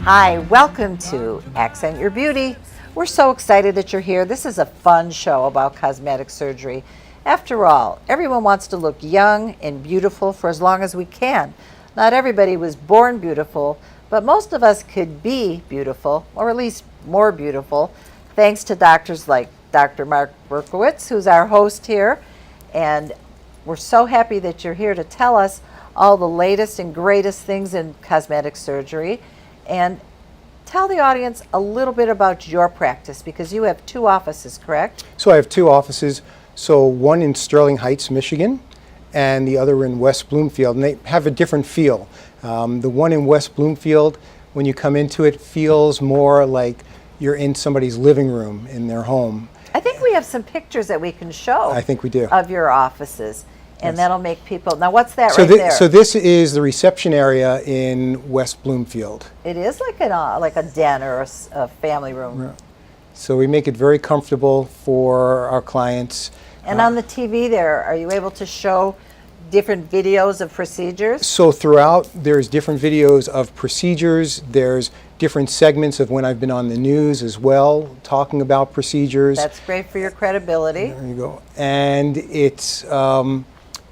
Hi, welcome to Accent Your Beauty. We're so excited that you're here. This is a fun show about cosmetic surgery. After all, everyone wants to look young and beautiful for as long as we can. Not everybody was born beautiful, but most of us could be beautiful, or at least more beautiful, thanks to doctors like Dr. Mark Berkowitz, who's our host here. And we're so happy that you're here to tell us all the latest and greatest things in cosmetic surgery. And tell the audience a little bit about your practice, because you have two offices, correct? So I have two offices. So one in Sterling Heights, Michigan, and the other in West Bloomfield, and they have a different feel. The one in West Bloomfield, when you come into it, feels more like you're in somebody's living room in their home. I think we have some pictures that we can show. I think we do. Of your offices. And Yes. that'll make people, now what's that So right there? So this is the reception area in West Bloomfield. It is like a den or a family room. Right. So we make it very comfortable for our clients. And on the TV there, are you able to show different videos of procedures? So throughout, there's different videos of procedures. There's different segments of when I've been on the news as well, talking about procedures. That's great for your credibility. There you go. And it's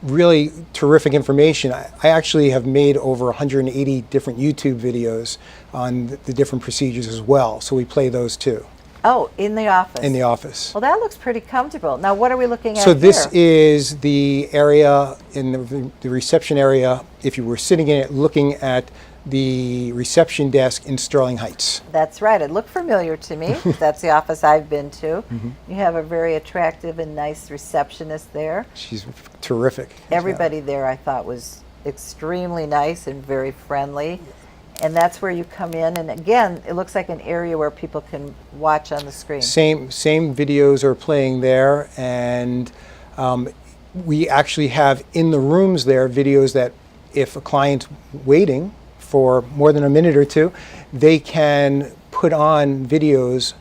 really terrific information. I actually have made over 180 different YouTube videos on the different procedures as well. So we play those too. Oh, in the office? In the office. Well, that looks pretty comfortable. Now, what are we looking at So this here? is the area in the reception area. If you were sitting in it looking at the reception desk in Sterling Heights. That's right. It looked familiar to me. That's the office I've been to. You have a very attractive and nice receptionist there. She's terrific. Everybody there I thought was extremely nice and very friendly. And that's where you come in. And again, it looks like an area where people can watch on the screen. Same videos are playing there, and we actually have in the rooms there videos that if a client's waiting for more than a minute or two, they can put on videos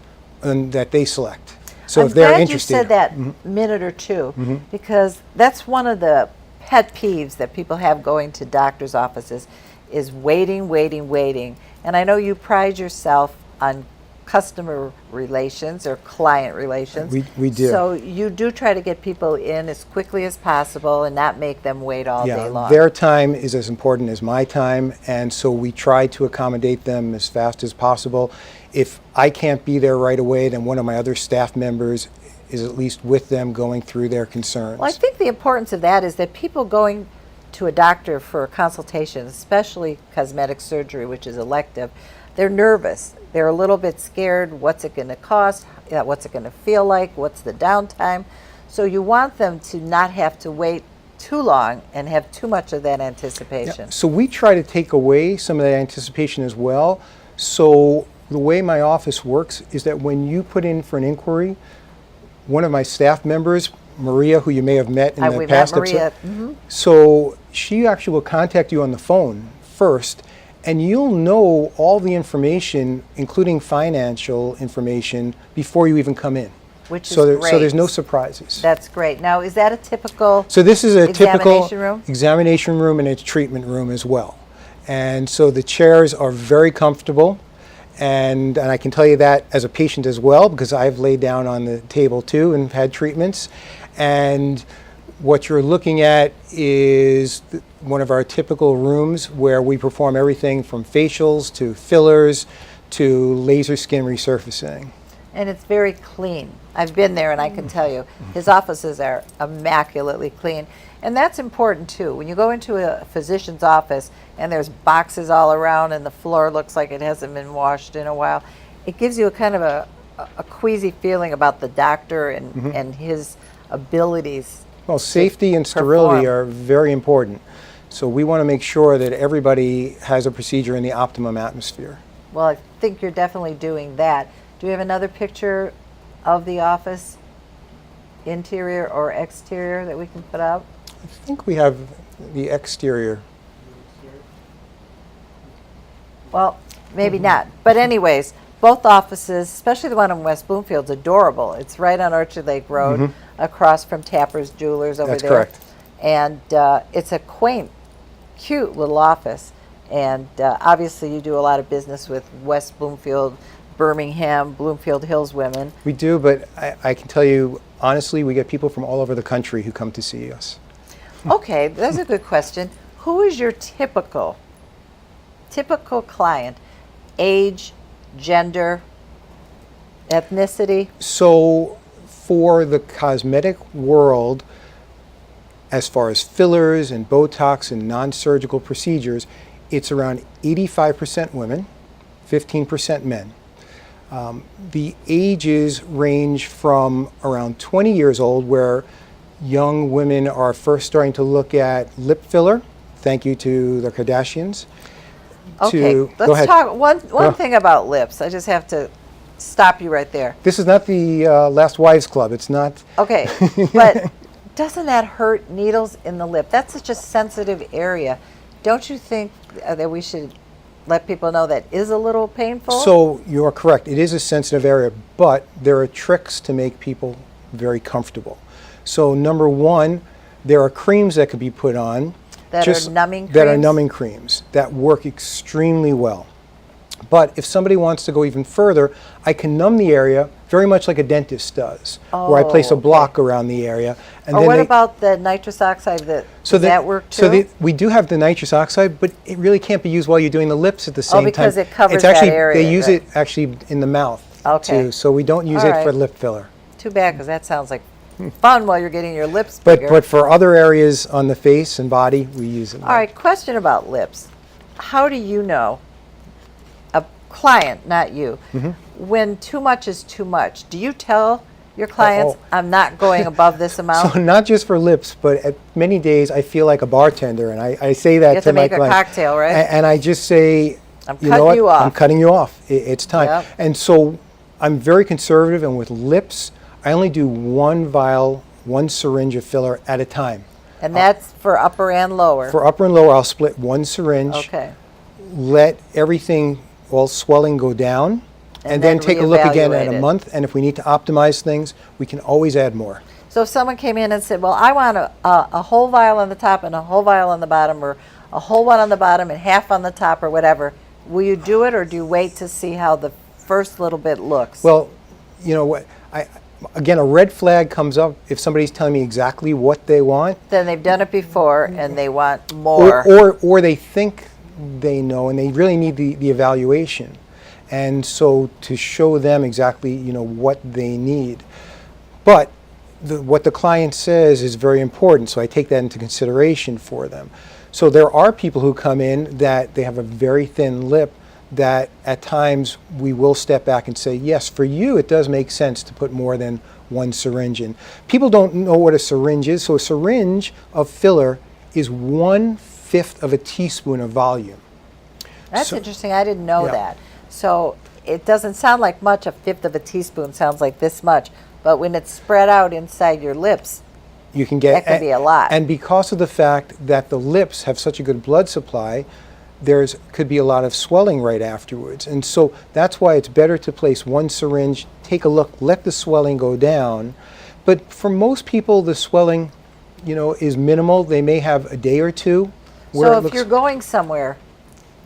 that they select. So if they're interested. I'm glad you said that minute or two, because that's one of the pet peeves that people have going to doctor's offices is waiting. And I know you pride yourself on customer relations or client relations. We do. So you do try to get people in as quickly as possible and not make them wait all day long. Their time is as important as my time, and so we try to accommodate them as fast as possible. If I can't be there right away, then one of my other staff members is at least with them going through their concerns. Well, I think the importance of that is that people going to a doctor for a consultation, especially cosmetic surgery, which is elective, they're nervous. They're a little bit scared. What's it going to cost? What's it going to feel like? What's the downtime? So you want them to not have to wait too long and have too much of that anticipation. Yeah. So we try to take away some of that anticipation as well. So the way my office works is that when you put in for an inquiry, one of my staff members, Maria, who you may have met in the past episode, so she actually will contact you on the phone first, and you'll know all the information, including financial information, before you even come in. Which is great. So there's no surprises. That's great. Now, is that a typical So this is a typical room? Examination room and a treatment room as well. And so the chairs are very comfortable. And I can tell you that as a patient as well, because I've laid down on the table too and had treatments. And what you're looking at is one of our typical rooms where we perform everything from facials to fillers to laser skin resurfacing. And it's very clean. I've been there and I can tell you, his offices are immaculately clean. And that's important too. When you go into a physician's office and there's boxes all around and the floor looks like it hasn't been washed in a while, it gives you a kind of a queasy feeling about the doctor and his abilities. Well, safety and sterility are very important. So we want to make sure that everybody has a procedure in the optimum atmosphere. Well, I think you're definitely doing that. Do we have another picture of the office, interior or exterior, that we can put up? I think we have the exterior. Well, maybe not. But anyways, both offices, especially the one in West Bloomfield, is adorable. It's right on Orchard Lake Road, across from Tapper's Jewelers over That's there. correct. And it's a quaint, cute little office. And obviously you do a lot of business with West Bloomfield, Birmingham, Bloomfield Hills women. We do, but I can tell you, honestly, we get people from all over the country who come to see us. Okay, that's a good question. Who is your typical client? Age, gender, ethnicity? So for the cosmetic world, as far as fillers and Botox and non-surgical procedures, it's around 85% women, 15% men. The ages range from around 20 years old, where young women are first starting to look at lip filler, thank you to the Kardashians. Okay, Go let's ahead. talk one thing about lips. I just have to stop you right there. This is not the Last Wives Club. It's not. Okay, but doesn't that hurt, needles in the lip? That's such a sensitive area. Don't you think that we should let people know that is a little painful? So you're correct. It is a sensitive area, but there are tricks to make people very comfortable. So number one, there are creams that could be put on. That are numbing creams? That are numbing creams that work extremely well. But if somebody wants to go even further, I can numb the area very much like a dentist does, where I place a block around the area. And or then what about the nitrous oxide? Does that work too? So we do have the nitrous oxide, but it really can't be used while you're doing the lips at the same time. because it covers it's actually, that area, They use right. it actually in the mouth Okay. too, so we don't use All it for right. lip filler. Too bad, because that sounds like fun while you're getting your lips But bigger. for other areas on the face and body, we use it. All right, question about lips. How do you know, a client, not you, when too much is too much? Do you tell your clients, I'm not going above this amount? So not just for lips, but at many days I feel like a bartender, and I say that You have to to my make a clients. cocktail, right? And I just say, I'm you know cutting what? you off. I'm cutting you off. It's time. Yep. And so I'm very conservative, and with lips, I only do one vial, one syringe of filler at a time. And that's for upper and lower. For upper and lower, I'll split one syringe, Okay. let everything, all swelling go down, and then take a look again at reevaluate a it. month. And if we need to optimize things, we can always add more. So if someone came in and said, well, I want a whole vial on the top and a whole vial on the bottom, or a whole one on the bottom and half on the top, or whatever, will you do it, or do you wait to see how the first little bit looks? Well, you know what? Again, a red flag comes up if somebody's telling me exactly what they want, Then they've done it before and they want more. or they think they know and they really need the evaluation. And so to show them exactly, what they need. But what the client says is very important, so I take that into consideration for them. So there are people who come in that they have a very thin lip, that at times we will step back and say, yes, for you it does make sense to put more than one syringe in. People don't know what a syringe is, so a syringe of filler is 1/5 of a teaspoon of volume. That's interesting. I didn't know Yeah. that. So it doesn't sound like much. A fifth of a teaspoon sounds like this much. But when it's spread out inside your lips, You can get that could be a lot. And because of the fact that the lips have such a good blood supply, could be a lot of swelling right afterwards. And so that's why it's better to place one syringe, take a look, let the swelling go down. But for most people, the swelling, is minimal. They may have a day or two where so it if looks. you're going somewhere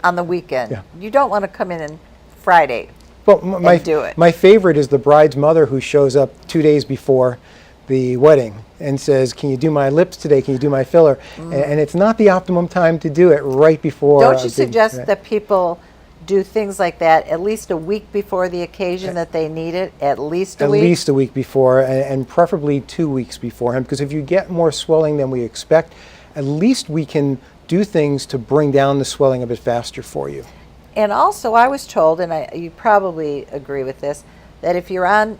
on the weekend, Yeah. you don't want to come in on Friday. Well, do it. my favorite is the bride's mother who shows up 2 days before the wedding and says, can you do my lips today? Can you do my filler? And it's not the optimum time to do it right before. Don't you suggest that people do things like that at least a week before the occasion that they need it? At least a week? At least a week before, and preferably 2 weeks beforehand, because if you get more swelling than we expect, at least we can do things to bring down the swelling a bit faster for you. And also, I was told, and you probably agree with this, that if you're on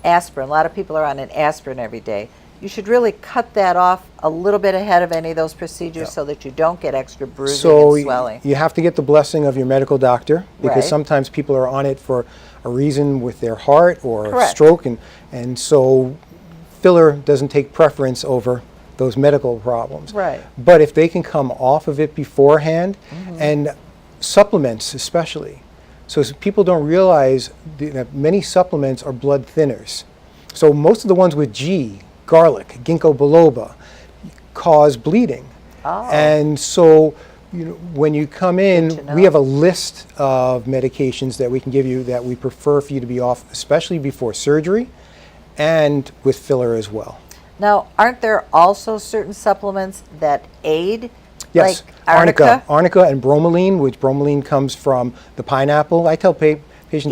aspirin, a lot of people are on an aspirin every day, you should really cut that off a little bit ahead of any of those procedures so that you don't get extra bruising and swelling. You have to get the blessing of your medical doctor, because Right. sometimes people are on it for a reason with their heart or Correct. stroke, and so filler doesn't take preference over those medical problems. Right. But if they can come off of it beforehand, and supplements especially. So people don't realize that many supplements are blood thinners. So most of the ones with G, garlic, ginkgo biloba, cause bleeding. Oh. And so When you come Good to in, know. we have a list of medications that we can give you that we prefer for you to be off, especially before surgery and with filler as well. Now, aren't there also certain supplements that aid? Yes, Like arnica? arnica and bromelain, which bromelain comes from the pineapple. I tell patients,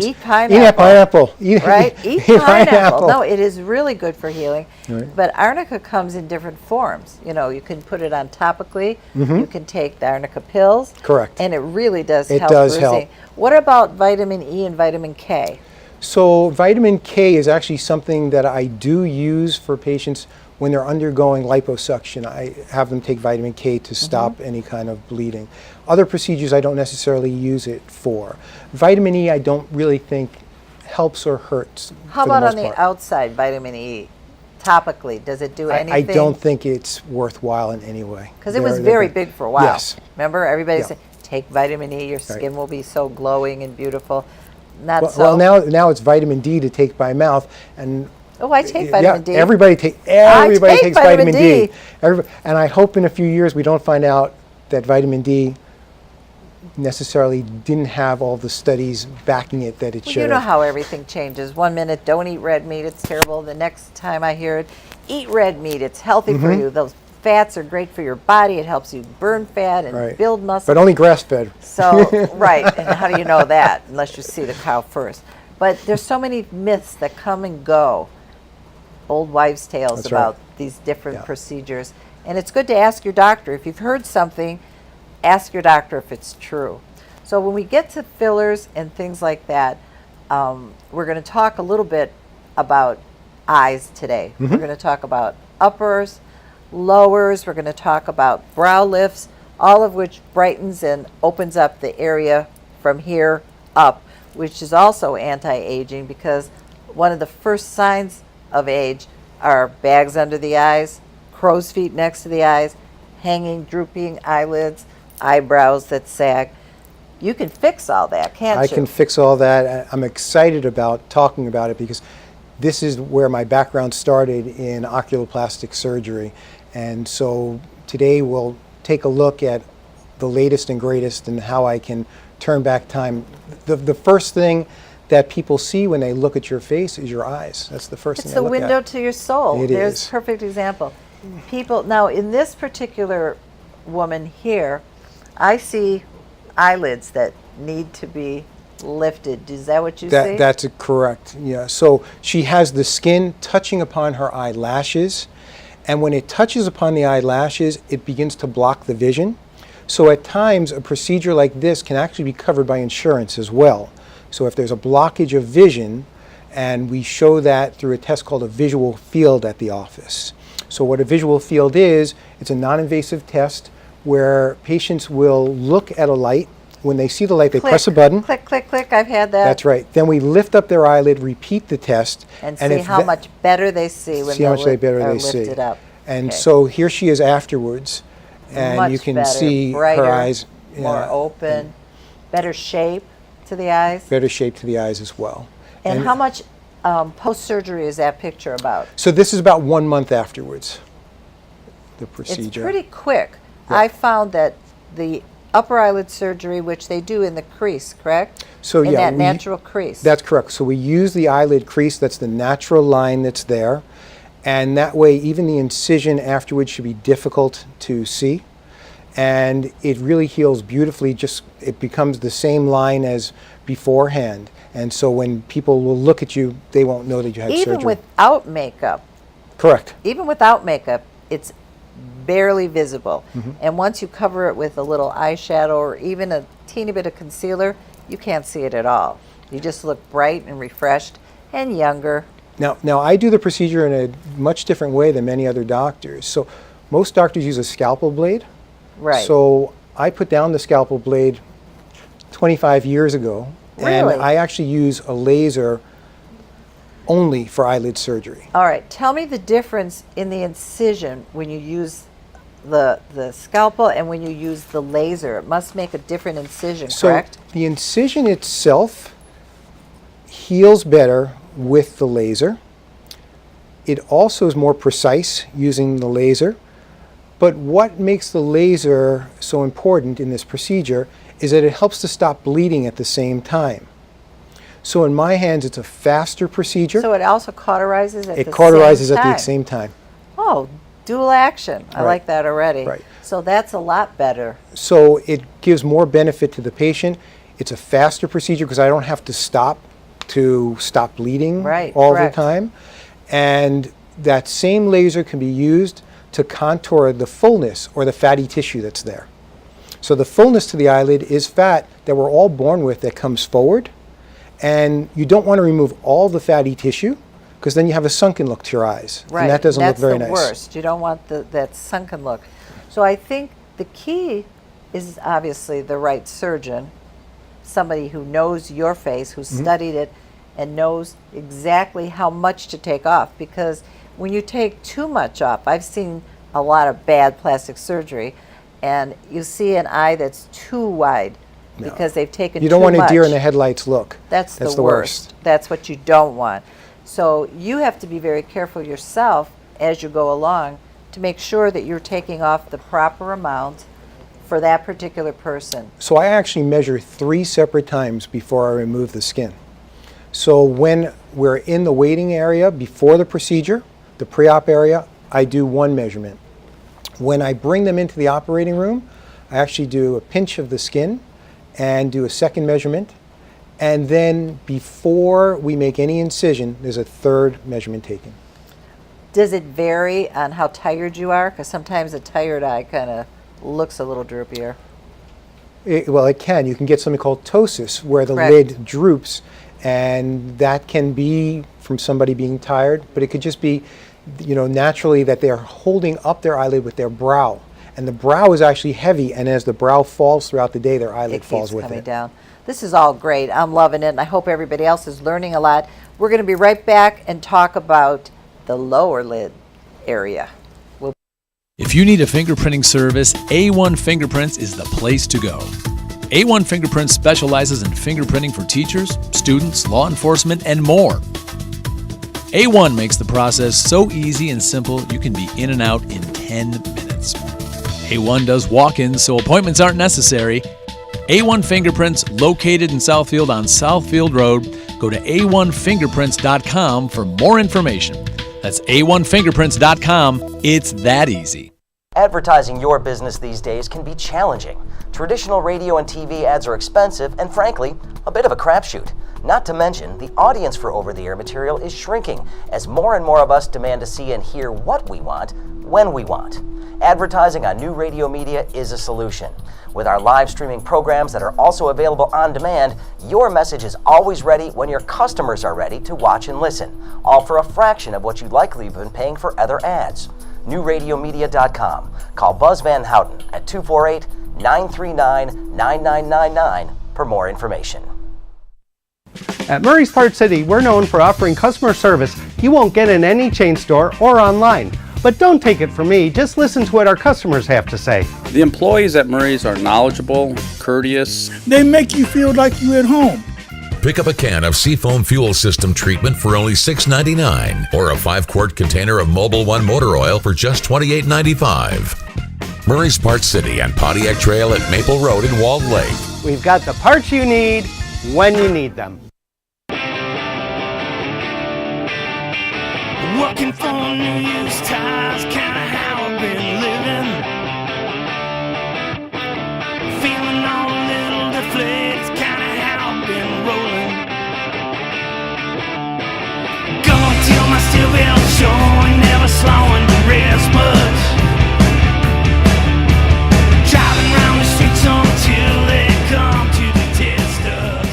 Eat pineapple. Eat that pineapple. Right? Eat pineapple. No, it is really good for healing. Right. But arnica comes in different forms. You can put it on topically. You can take the arnica pills. Correct. And it really does It help does bruising. help. What about vitamin E and vitamin K? So vitamin K is actually something that I do use for patients when they're undergoing liposuction. I have them take vitamin K to stop any kind of bleeding. Other procedures I don't necessarily use it for. Vitamin E I don't really think helps or hurts. How for the about most on the part. outside, vitamin E? Topically, does it do anything? I don't think it's worthwhile in any way. Because it was They're very big. big for a while. Yes. Remember, everybody Yeah. said, take vitamin E, your skin will be so glowing and beautiful. Not Well, so. well, now it's vitamin D to take by mouth, and Oh, I take vitamin D. Everybody take takes vitamin vitamin D. D. And I hope in a few years we don't find out that vitamin D necessarily didn't have all the studies backing it that it Well, should you know have. how everything changes. 1 minute, don't eat red meat, it's terrible. The next time I hear it, eat red meat, it's healthy for you. Those fats are great for your body. It helps you burn fat and Right. build muscle. But only grass-fed. So, right, and how do you know that unless you see the cow first? But there's so many myths that come and go, old wives' tales That's right. about these different Yeah. procedures. And it's good to ask your doctor. If you've heard something, ask your doctor if it's true. So when we get to fillers and things like that, we're going to talk a little bit about eyes today. We're going to talk about uppers, lowers, we're going to talk about brow lifts, all of which brightens and opens up the area from here up, which is also anti-aging, because one of the first signs of age are bags under the eyes, crow's feet next to the eyes, hanging, drooping eyelids, eyebrows that sag. You can fix all that, can't you? I can fix all that. I'm excited about talking about it because this is where my background started in oculoplastic surgery. And so today we'll take a look at the latest and greatest and how I can turn back time. The first thing that people see when they look at your face is your eyes. That's the first It's thing the they look window at. to your soul. It There's is. a perfect example. People, now in this particular woman here, I see eyelids that need to be lifted. Is that what you see? That's correct, yeah. So she has the skin touching upon her eyelashes, and when it touches upon the eyelashes, it begins to block the vision. So at times, a procedure like this can actually be covered by insurance as well. So if there's a blockage of vision, and we show that through a test called a visual field at the office. So what a visual field is, it's a non-invasive test where patients will look at a light. When they see the light, they press a button. Click, click, click. I've had that. That's right. Then we lift up their eyelid, repeat the test. And see how much better they see when see how much they're better they lifted see. up. And Okay. so here she is afterwards, and Much you can better, see brighter, her eyes. more yeah, open, better shape to the eyes. better shape to the eyes as well. And how much post-surgery is that picture about? So this is about 1 month afterwards, the procedure. It's pretty quick. Yeah. I found that the upper eyelid surgery, which they do in the crease, correct? So in yeah, that natural crease. That's correct. So we use the eyelid crease. That's the natural line that's there. And that way, even the incision afterwards should be difficult to see. And it really heals beautifully. Just it becomes the same line as beforehand. And so when people will look at you, they won't know that you had even surgery. without makeup, Correct. even without makeup, it's barely visible. Mm-hmm. And once you cover it with a little eyeshadow or even a teeny bit of concealer, you can't see it at all. You just look bright and refreshed and younger. Now I do the procedure in a much different way than many other doctors. So most doctors use a scalpel blade. Right. So I put down the scalpel blade 25 years ago. Really? And I actually use a laser only for eyelid surgery. All right, tell me the difference in the incision when you use the scalpel and when you use the laser. It must make a different incision, So correct? the incision itself heals better with the laser. It also is more precise using the laser. But what makes the laser so important in this procedure is that it helps to stop bleeding at the same time. So in my hands, it's a faster procedure. So it also cauterizes at It the cauterizes same at time. the same time. Oh, dual action. I Right. like that already. Right. So that's a lot better. So it gives more benefit to the patient. It's a faster procedure because I don't have to stop bleeding Right, all correct. the time. And that same laser can be used to contour the fullness or the fatty tissue that's there. So the fullness to the eyelid is fat that we're all born with that comes forward. And you don't want to remove all the fatty tissue because then you have a sunken look to your eyes. Right. And that doesn't look very That's nice. the worst. You don't want that sunken look. So I think the key is obviously the right surgeon, somebody who knows your face, who's studied it, and knows exactly how much to take off. Because when you take too much off, I've seen a lot of bad plastic surgery, and you see an eye that's too wide because they've taken too much. You don't want a deer in the headlights look. That's the worst. That's what you don't want. So you have to be very careful yourself as you go along to make sure that you're taking off the proper amount for that particular person. So I actually measure 3 separate times before I remove the skin. So when we're in the waiting area before the procedure, the pre-op area, I do 1 measurement. When I bring them into the operating room, I actually do a pinch of the skin and do a 2nd measurement. And then before we make any incision, there's a 3rd measurement taken. Does it vary on how tired you are? Because sometimes a tired eye kind of looks a little droopier. Well, it can. You can get something called ptosis, where the Correct. lid droops, and that can be from somebody being tired, but it could just be, naturally that they're holding up their eyelid with their brow. And the brow is actually heavy, and as the brow falls throughout the day, their eyelid It falls keeps with coming it. down. This is all great. I'm loving it, and I hope everybody else is learning a lot. We're going to be right back and talk about the lower lid area. If you need a fingerprinting service, A1 Fingerprints is the place to go. A1 Fingerprints specializes in fingerprinting for teachers, students, law enforcement, and more. A1 makes the process so easy and simple you can be in and out in 10 minutes. A1 does walk-ins, so appointments aren't necessary. A1 Fingerprints, located in Southfield on Southfield Road. Go to a1fingerprints.com for more information. That's a1fingerprints.com. It's that easy. Advertising your business these days can be challenging. Traditional radio and TV ads are expensive and, frankly, a bit of a crapshoot. Not to mention, the audience for over-the-air material is shrinking as more and more of us demand to see and hear what we want, when we want. Advertising on new radio media is a solution. With our live streaming programs that are also available on demand, your message is always ready when your customers are ready to watch and listen, all for a fraction of what you'd likely have been paying for other ads. NewRadioMedia.com. Call Buzz Van Houten at 248-939-9999 for more information. At Murray's Part City, we're known for offering customer service you won't get in any chain store or online. But don't take it from me, just listen to what our customers have to say. The employees at Murray's are knowledgeable, courteous. They make you feel like you're at home. Pick up a can of Seafoam Fuel System treatment for only $6.99 or a 5-quart container of Mobil 1 motor oil for just $28.95. Murray's Part City and Pontiac Trail at Maple Road in Walled Lake. We've got the parts you need when you need them. Working for New Year's ties, kinda how I've been living. Feeling all a little deflated, kinda how I've been rolling. Gonna till my steel belt showing, never slowing to rest much. Driving around the streets until they come to detest us.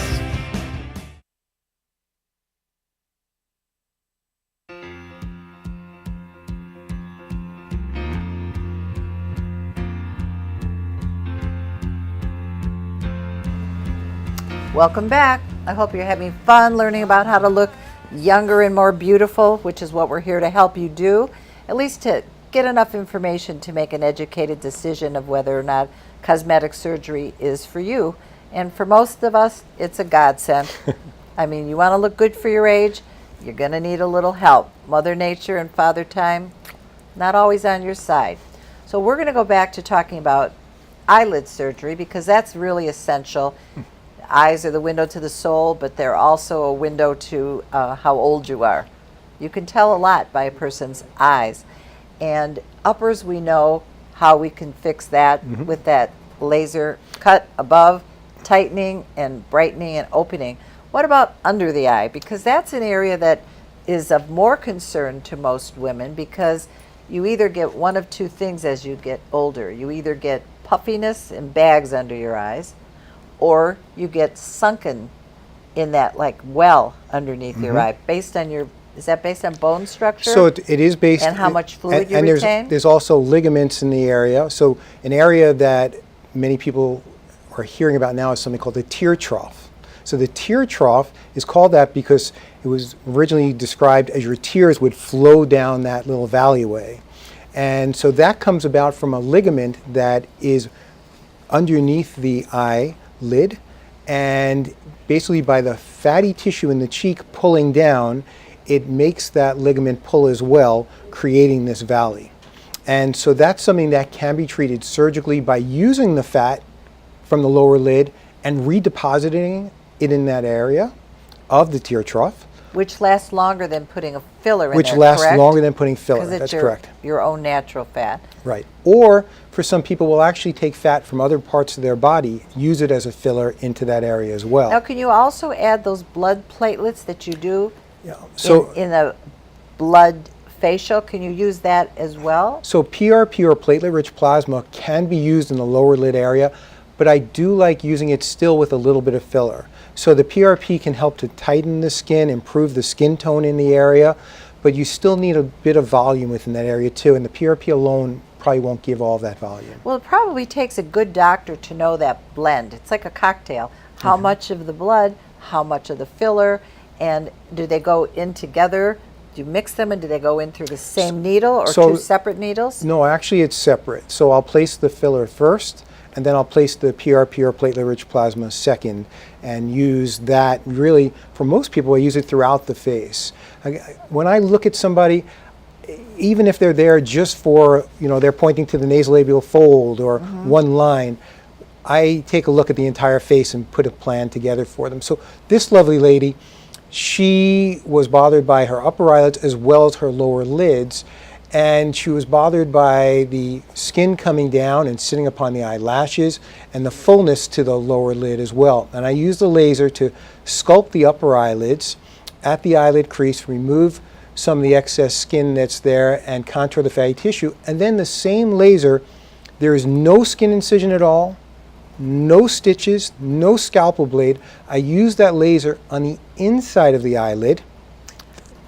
Welcome back. I hope you're having fun learning about how to look younger and more beautiful, which is what we're here to help you do, at least to get enough information to make an educated decision of whether or not cosmetic surgery is for you. And for most of us, it's a godsend. I mean, you want to look good for your age, you're going to need a little help. Mother Nature and Father Time, not always on your side. So we're going to go back to talking about eyelid surgery because that's really essential. Eyes are the window to the soul, but they're also a window to how old you are. You can tell a lot by a person's eyes. And uppers, we know how we can fix that with that laser cut above, tightening and brightening and opening. What about under the eye? Because that's an area that is of more concern to most women because you either get one of two things as you get older. You either get puffiness and bags under your eyes, or you get sunken in that like well underneath your eye. Is that based on bone structure? So it is based and how much fluid you and retain? there's also ligaments in the area. So an area that many people are hearing about now is something called the tear trough. So the tear trough is called that because it was originally described as your tears would flow down that little valleyway. And so that comes about from a ligament that is underneath the eyelid, and basically by the fatty tissue in the cheek pulling down, it makes that ligament pull as well, creating this valley. And so that's something that can be treated surgically by using the fat from the lower lid and redepositing it in that area of the tear trough. Which lasts longer than putting a filler in there, Which lasts correct? longer than putting filler, Because that's it's correct. your own natural fat. Right. Or for some people, will actually take fat from other parts of their body, use it as a filler into that area as well. Now, can you also add those blood platelets that you do So, in a blood facial? Can you use that as well? so PRP or platelet-rich plasma can be used in the lower lid area, but I do like using it still with a little bit of filler. So the PRP can help to tighten the skin, improve the skin tone in the area, but you still need a bit of volume within that area too, and the PRP alone probably won't give all that volume. Well, it probably takes a good doctor to know that blend. It's like a cocktail. How much of the blood, how much of the filler, and do they go in together? Do you mix them and do they go in through the same needle or so- two separate needles? No, actually it's separate. So I'll place the filler first, and then I'll place the PRP or platelet-rich plasma second, and use that really, for most people, I use it throughout the face. When I look at somebody, even if they're there just for, they're pointing to the nasolabial fold or one line, I take a look at the entire face and put a plan together for them. So this lovely lady, she was bothered by her upper eyelids as well as her lower lids, and she was bothered by the skin coming down and sitting upon the eyelashes and the fullness to the lower lid as well. And I used the laser to sculpt the upper eyelids at the eyelid crease, remove some of the excess skin that's there and contour the fatty tissue. And then the same laser, there is no skin incision at all, no stitches, no scalpel blade. I use that laser on the inside of the eyelid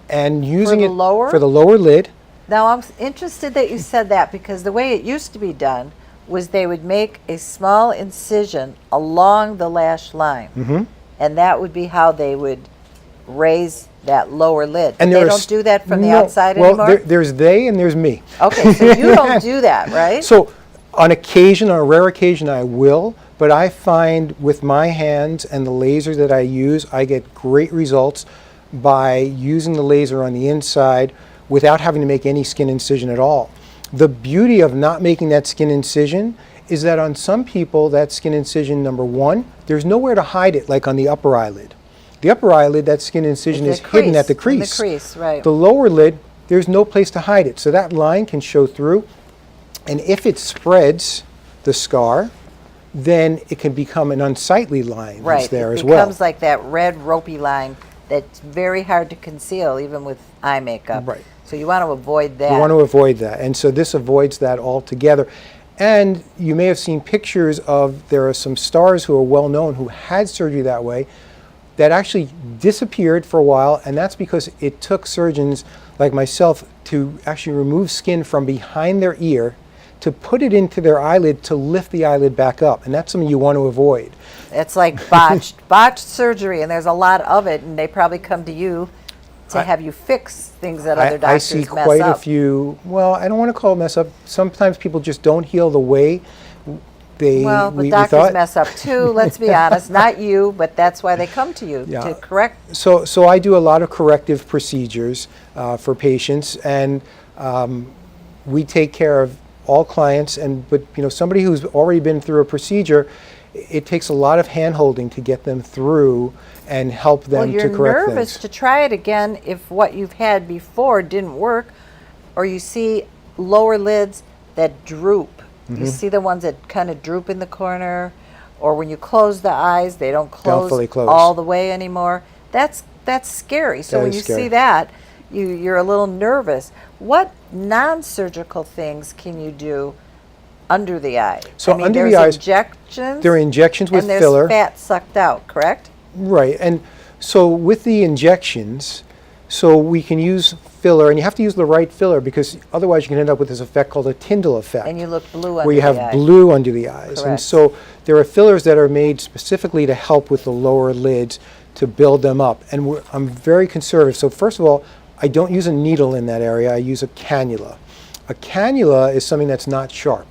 and using the it lower? for the lower lid. Now, I'm interested that you said that because the way it used to be done was they would make a small incision along the lash line. And that would be how they would raise that lower lid. And They there are don't do that from the no, outside well, anymore? there's they and there's me. Okay, so you don't do that, right? So on occasion, on a rare occasion, I will, but I find with my hands and the laser that I use, I get great results by using the laser on the inside without having to make any skin incision at all. The beauty of not making that skin incision is that on some people, that skin incision, number one, there's nowhere to hide it like on the upper eyelid. The upper eyelid, that skin incision is hidden at the crease. The crease, right. The lower lid, there's no place to hide it. So that line can show through. And if it spreads the scar, then it can become an unsightly line that's there as well. It becomes like that red ropey line that's very hard to conceal even with eye makeup. Right. So you want to avoid that. You want to avoid that. And so this avoids that altogether. And you may have seen pictures of, there are some stars who are well known who had surgery that way that actually disappeared for a while, and that's because it took surgeons like myself to actually remove skin from behind their ear to put it into their eyelid to lift the eyelid back up, and that's something you want to avoid. It's like botched surgery, and there's a lot of it, and they probably come to you to have you fix things that other I doctors see mess quite up. a few, well, I don't want to call it mess up. Sometimes people just don't heal the way they Well, but we doctors thought. mess up too, let's be honest. Not you, but that's why they come to you, Yeah. to correct. So I do a lot of corrective procedures for patients, and we take care of all clients, but somebody who's already been through a procedure, it takes a lot of hand-holding to get them through and help them to correct Well, you're nervous things. to try it again if what you've had before didn't work, or you see lower lids that droop. You see the ones that kind of droop in the corner, or when you close the eyes, they don't fully close all the way anymore. That's scary. So That when is you scary. see that, you're a little nervous. What non-surgical things can you do under the eye? So I mean, under the there's eyes, injections. there are injections with and there's filler. fat sucked out, correct? Right, and so with the injections, so we can use filler, and you have to use the right filler because otherwise you can end up with this effect called a Tyndall effect. And you look blue under where you the have eye. blue under the eyes. And Correct. so there are fillers that are made specifically to help with the lower lids to build them up. And I'm very conservative. So first of all, I don't use a needle in that area. I use a cannula. A cannula is something that's not sharp.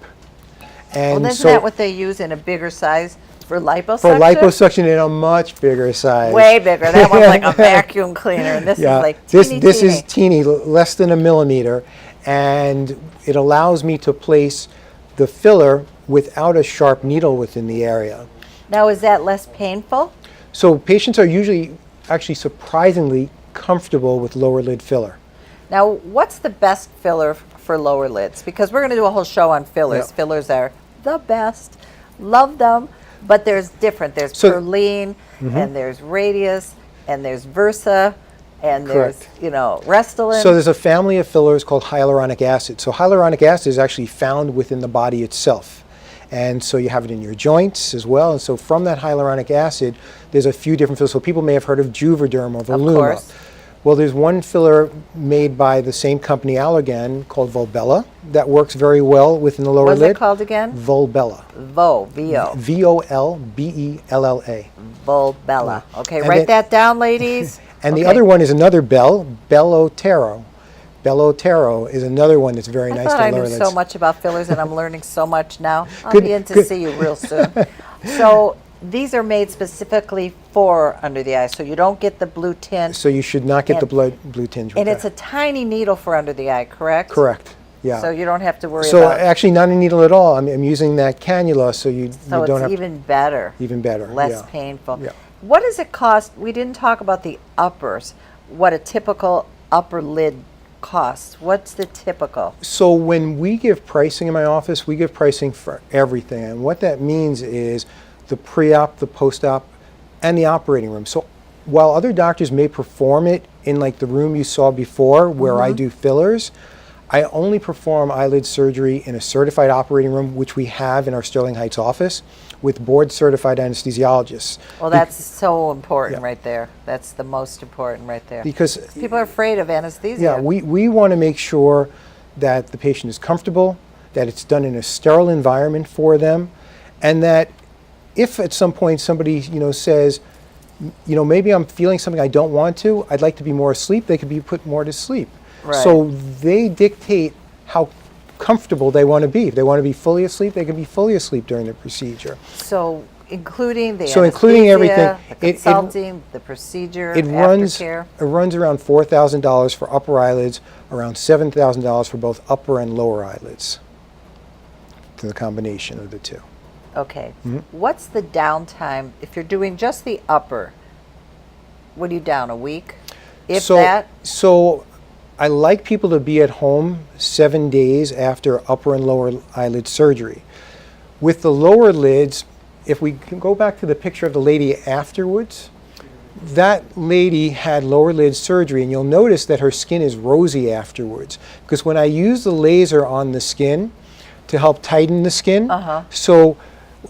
And Well, isn't that what they use in a bigger size for liposuction? for liposuction in a much bigger size. Way bigger. That one's like a vacuum cleaner, and this Yeah, is like this teeny, this teeny. is teeny, less than a millimeter, and it allows me to place the filler without a sharp needle within the area. Now, is that less painful? So patients are usually actually surprisingly comfortable with lower lid filler. Now, what's the best filler for lower lids? Because we're going to do a whole show on fillers. Yeah. Fillers are the best. Love them. But there's different. There's So- Perlene, and there's Radius, and there's Versa, and Correct. there's, Restylane. So there's a family of fillers called hyaluronic acid. So hyaluronic acid is actually found within the body itself. And so you have it in your joints as well. And so from that hyaluronic acid, there's a few different fillers. So people may have heard of Juvederm or Voluma. course. Well, there's one filler made by the same company, Allergan, called Volbella, that works very well within the lower What's lid. it called again? Volbella. V-O. Volbella. Volbella. Okay, And write then- that down, ladies. And the Okay. other one is another Bellotero. Bellotero is another one that's very I nice thought to I lower knew lids. so much about fillers, and I'm learning so much now. I'll Good- be in to good. see you real soon. So these are made specifically for under the eye, so you don't get the blue tint. So you should not get the And- blue tinge with And it's that. a tiny needle for under the eye, correct? Correct, yeah. So you don't have to worry So about. actually not a needle at all. I'm using that cannula so you So don't it's have even better. even better. Less yeah. painful. Yeah. What does it cost? We didn't talk about the uppers. What a typical upper lid costs. What's the typical? So when we give pricing in my office, we give pricing for everything. And what that means is the pre-op, the post-op, and the operating room. So while other doctors may perform it in like the room you saw before where I do fillers, I only perform eyelid surgery in a certified operating room, which we have in our Sterling Heights office with board certified anesthesiologists. Well, that's so important Yeah. right there. That's the most important right there. Because People are afraid of anesthesia. yeah, we want to make sure that the patient is comfortable, that it's done in a sterile environment for them, and that if at some point somebody says, maybe I'm feeling something I don't want to, I'd like to be more asleep, they could be put more to sleep. Right. So they dictate how comfortable they want to be. If they want to be fully asleep, they can be fully asleep during the procedure. So including the So including everything, anesthesia, the it- consulting, the procedure, It runs aftercare. around $4,000 for upper eyelids, around $7,000 for both upper and lower eyelids. To the combination of the two. Okay. Mm-hmm. What's the downtime if you're doing just the upper? What are you down, a week? If that? So I like people to be at home 7 days after upper and lower eyelid surgery. With the lower lids, if we can go back to the picture of the lady afterwards, that lady had lower lid surgery, and you'll notice that her skin is rosy afterwards. Because when I use the laser on the skin to help tighten the skin,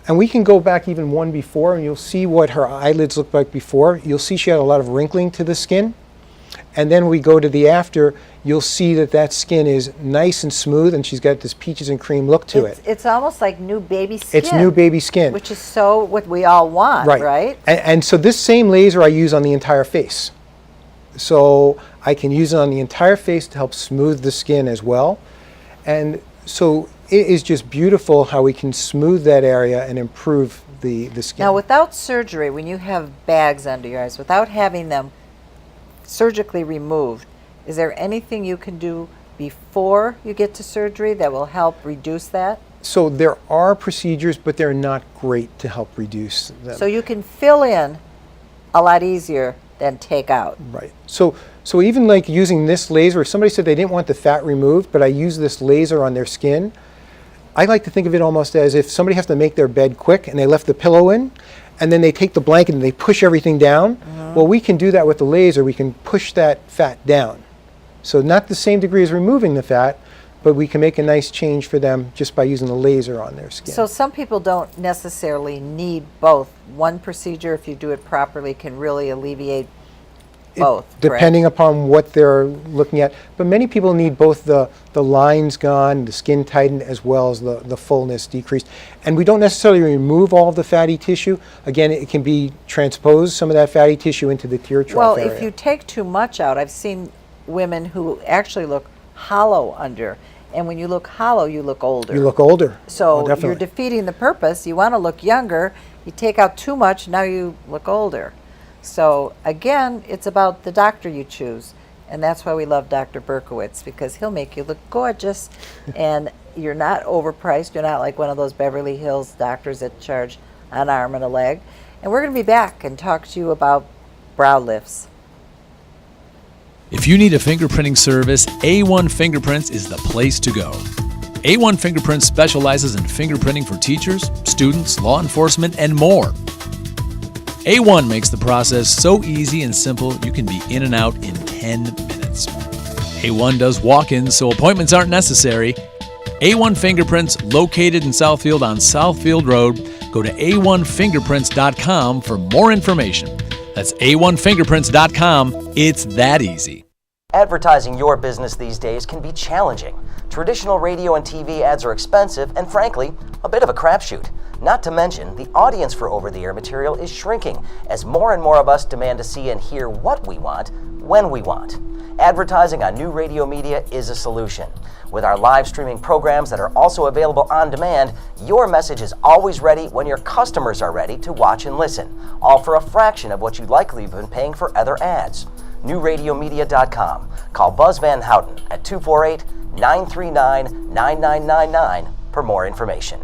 and we can go back even one before, and you'll see what her eyelids looked like before. You'll see she had a lot of wrinkling to the skin. And then we go to the after, you'll see that skin is nice and smooth, and she's got this peaches and cream look to it. It's almost like new baby skin. It's new baby skin. Which is so what we all want, right? And so this same laser I use on the entire face. So I can use it on the entire face to help smooth the skin as well. And so it is just beautiful how we can smooth that area and improve the skin. Now, without surgery, when you have bags under your eyes, without having them surgically removed, is there anything you can do before you get to surgery that will help reduce that? So there are procedures, but they're not great to help reduce them. So you can fill in a lot easier than take out. Right. So even like using this laser, if somebody said they didn't want the fat removed, but I use this laser on their skin, I like to think of it almost as if somebody has to make their bed quick and they left the pillow in, and then they take the blanket and they push everything down. Well, we can do that with the laser. We can push that fat down. So not the same degree as removing the fat, but we can make a nice change for them just by using the laser on their skin. So some people don't necessarily need both. One procedure, if you do it properly, can really alleviate both, correct? Depending upon what they're looking at. But many people need both the lines gone, the skin tightened, as well as the fullness decreased. And we don't necessarily remove all of the fatty tissue. Again, it can be transposed, some of that fatty tissue, into the tear trough area. Well, if you take too much out, I've seen women who actually look hollow under. And when you look hollow, you look older. You look older. So Oh, you're defeating the purpose. You want to look younger. You take out too much, now you look older. So again, it's about the doctor you choose. And that's why we love Dr. Berkowitz, because he'll make you look gorgeous. And you're not overpriced. You're not like one of those Beverly Hills doctors that charge an arm and a leg. And we're going to be back and talk to you about brow lifts. If you need a fingerprinting service, A1 Fingerprints is the place to go. A1 Fingerprints specializes in fingerprinting for teachers, students, law enforcement, and more. A1 makes the process so easy and simple you can be in and out in 10 minutes. A1 does walk-ins so appointments aren't necessary. A1 Fingerprints, located in Southfield on Southfield Road. Go to a1fingerprints.com for more information. That's a1fingerprints.com. It's that easy. Advertising your business these days can be challenging. Traditional radio and TV ads are expensive and, frankly, a bit of a crapshoot. Not to mention, the audience for over-the-air material is shrinking as more and more of us demand to see and hear what we want, when we want. Advertising on new radio media is a solution. With our live streaming programs that are also available on demand, your message is always ready when your customers are ready to watch and listen, all for a fraction of what you'd likely have been paying for other ads. NewRadioMedia.com. Call Buzz Van Houten at 248-939-9999 for more information.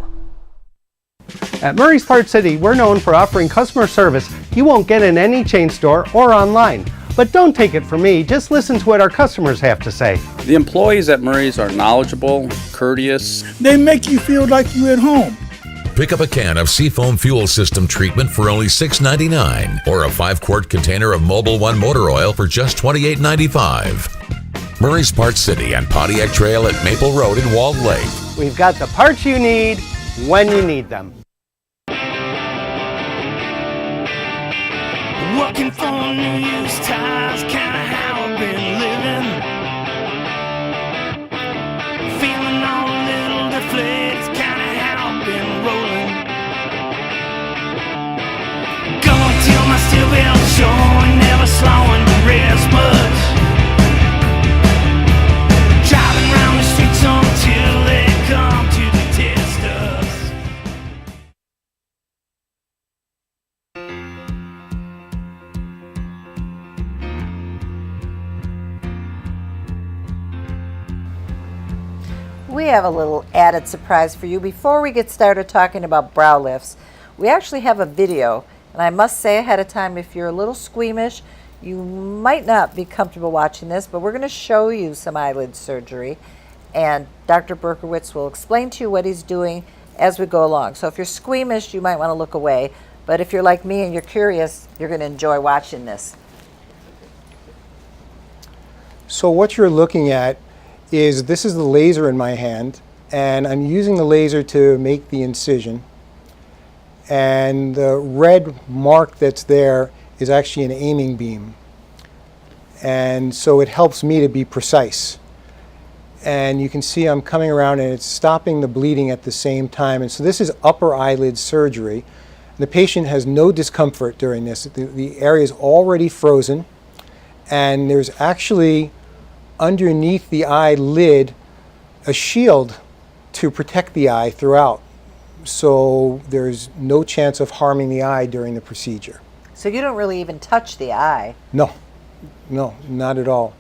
At Murray's Part City, we're known for offering customer service you won't get in any chain store or online. But don't take it from me, just listen to what our customers have to say. The employees at Murray's are knowledgeable, courteous. They make you feel like you're at home. Pick up a can of Seafoam Fuel System treatment for only $6.99 or a 5-quart container of Mobil 1 motor oil for just $28.95. Murray's Part City and Pontiac Trail at Maple Road in Walled Lake. We've got the parts you need when you need them. Working for New Year's ties, kinda how I've been living. Feeling all a little deflated, kinda how I've been rolling. Going till my steel belt showing, never slowing to rest much. Driving around the streets until they come to detest us. We have a little added surprise for you. Before we get started talking about brow lifts, we actually have a video. And I must say ahead of time, if you're a little squeamish, you might not be comfortable watching this, but we're going to show you some eyelid surgery. And Dr. Berkowitz will explain to you what he's doing as we go along. So if you're squeamish, you might want to look away. But if you're like me and you're curious, you're going to enjoy watching this. So what you're looking at is, this is the laser in my hand, and I'm using the laser to make the incision. And the red mark that's there is actually an aiming beam. And so it helps me to be precise. And you can see I'm coming around and it's stopping the bleeding at the same time. And so this is upper eyelid surgery. The patient has no discomfort during this. The area is already frozen, and there's actually underneath the eyelid a shield to protect the eye throughout. So there's no chance of harming the eye during the procedure. So you don't really even touch the eye. No, not at all.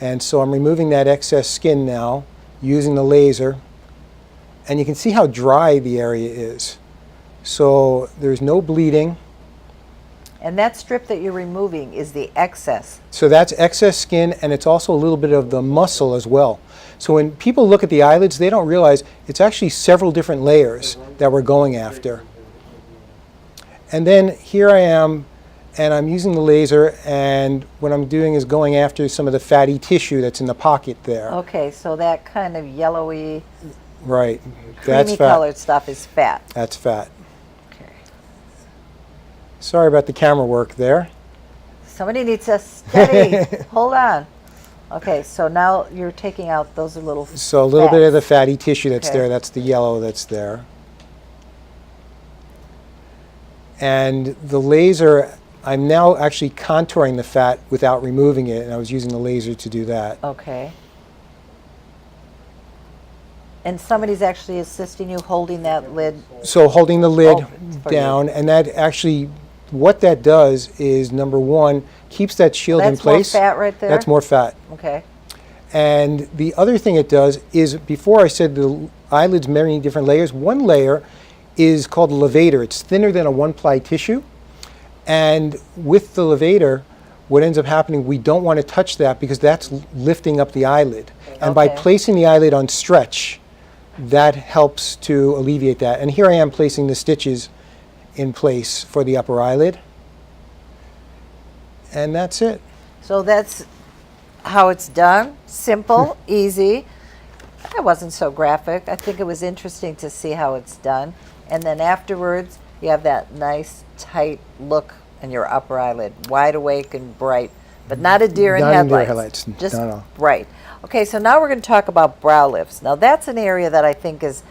And so I'm removing that excess skin now using the laser. And you can see how dry the area is. So there's no bleeding. And that strip that you're removing is the excess. So that's excess skin, and it's also a little bit of the muscle as well. So when people look at the eyelids, they don't realize it's actually several different layers that we're going after. And then here I am, and I'm using the laser, and what I'm doing is going after some of the fatty tissue that's in the pocket there. Okay, so that kind of yellowy, Right. That's creamy fat. colored stuff is fat. That's fat. Okay. Sorry about the camera work there. Somebody needs a steady. Hold on. Okay, so now you're taking out those little So a little bit of the fats. fatty tissue that's Okay. there, that's the yellow that's there. And the laser, I'm now actually contouring the fat without removing it, and I was using the laser to do that. Okay. And somebody's actually assisting you holding that lid. So holding the lid Open for you. down, and that actually, what that does is, number one, keeps that shield in That's more place. fat right there? That's more fat. Okay. And the other thing it does is, before I said the eyelid's many different layers, one layer is called a levator. It's thinner than a one-ply tissue. And with the levator, what ends up happening, we don't want to touch that because that's lifting up the eyelid. And by Okay. placing the eyelid on stretch, that helps to alleviate that. And here I am placing the stitches in place for the upper eyelid. And that's it. So that's how it's done. Simple, easy. It wasn't so graphic. I think it was interesting to see how it's done. And then afterwards, you have that nice, tight look in your upper eyelid, wide awake and bright, but not a deer in Not in deer headlights. headlights, Just no. bright. Okay, so now we're going to talk about brow lifts. Now that's an area that I think is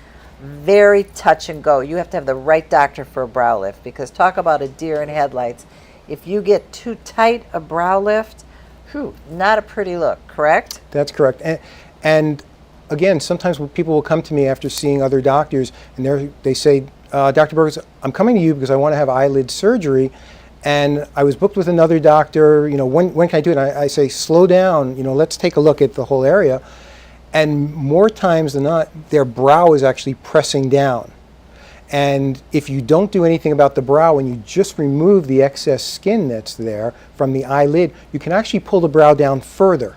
very touch and go. You have to have the right doctor for a brow lift, because talk about a deer in headlights. If you get too tight a brow lift, whew, not a pretty look, correct? That's correct. And again, sometimes when people will come to me after seeing other doctors, and they say, Dr. Berkowitz, I'm coming to you because I want to have eyelid surgery, and I was booked with another doctor, when can I do it? I say, slow down, let's take a look at the whole area. And more times than not, their brow is actually pressing down. And if you don't do anything about the brow and you just remove the excess skin that's there from the eyelid, you can actually pull the brow down further.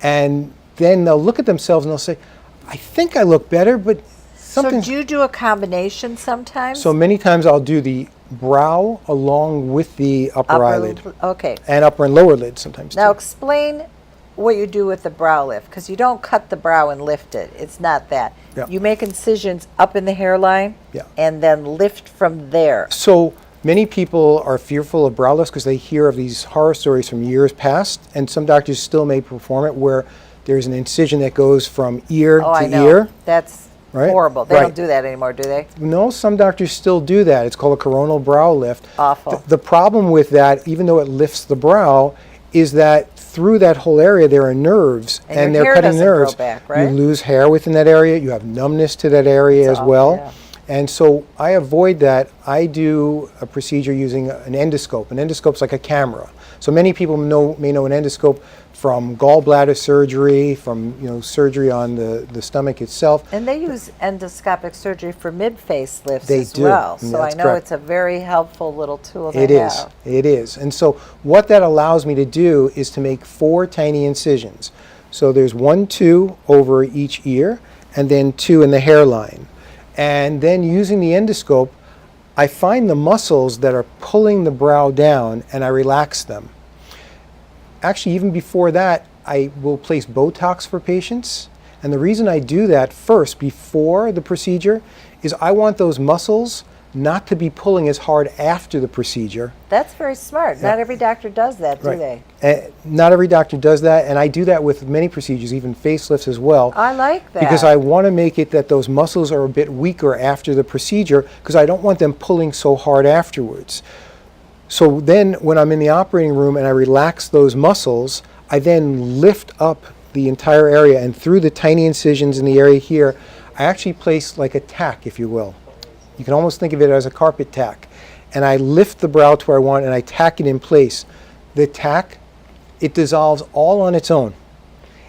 And then they'll look at themselves and they'll say, I think I look better, but something. So do you do a combination sometimes? So many times I'll do the brow along with the upper eyelid. Okay. And upper and lower lid sometimes Now too. explain what you do with the brow lift, because you don't cut the brow and lift it. It's not that. Yeah. You make incisions up in the hairline, Yeah. and then lift from there. So many people are fearful of brow lifts because they hear of these horror stories from years past, and some doctors still may perform it where there's an incision that goes from ear Oh, I to know. ear. That's Right? horrible. They Right. don't do that anymore, do they? No, some doctors still do that. It's called a coronal brow lift. Awful. The problem with that, even though it lifts the brow, is that through that whole area there are nerves, And and your they're hair cutting doesn't grow nerves. back, right? You lose hair within that area. You have numbness to that area as awful, well. yeah. And so I avoid that. I do a procedure using an endoscope. An endoscope's like a camera. So many people may know an endoscope from gallbladder surgery, from surgery on the stomach itself. And they use endoscopic surgery for mid-face lifts They as do, well. and So I that's know correct. it's a very helpful little tool to It is. have. It is. And so what that allows me to do is to make 4 tiny incisions. So there's 1, 2 over each ear, and then 2 in the hairline. And then using the endoscope, I find the muscles that are pulling the brow down, and I relax them. Actually, even before that, I will place Botox for patients. And the reason I do that first, before the procedure, is I want those muscles not to be pulling as hard after the procedure. That's very smart. Not every doctor does that, do Right. they? Not every doctor does that, and I do that with many procedures, even facelifts as well. I like that. Because I want to make it that those muscles are a bit weaker after the procedure, because I don't want them pulling so hard afterwards. So then when I'm in the operating room and I relax those muscles, I then lift up the entire area, and through the tiny incisions in the area here, I actually place like a tack, if you will. You can almost think of it as a carpet tack. And I lift the brow to where I want, and I tack it in place. The tack, it dissolves all on its own.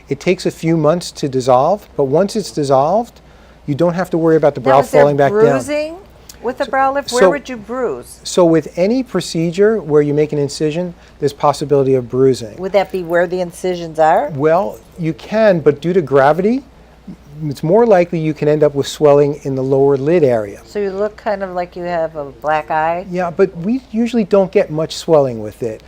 It takes a few months to dissolve, but once it's dissolved, you don't have to worry about the brow Now, is there falling back down. bruising with the brow lift? Where would you bruise? So with any procedure where you make an incision, there's possibility of bruising. Would that be where the incisions are? Well, you can, but due to gravity, it's more likely you can end up with swelling in the lower lid area. So you look kind of like you have a black eye? Yeah, but we usually don't get much swelling with it.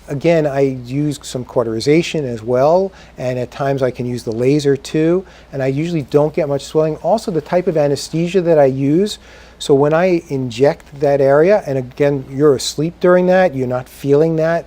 Again, I use some cauterization as well, and at times I can use the laser too, and I usually don't get much swelling. Also, the type of anesthesia that I use, so when I inject that area, and again, you're asleep during that, you're not feeling that,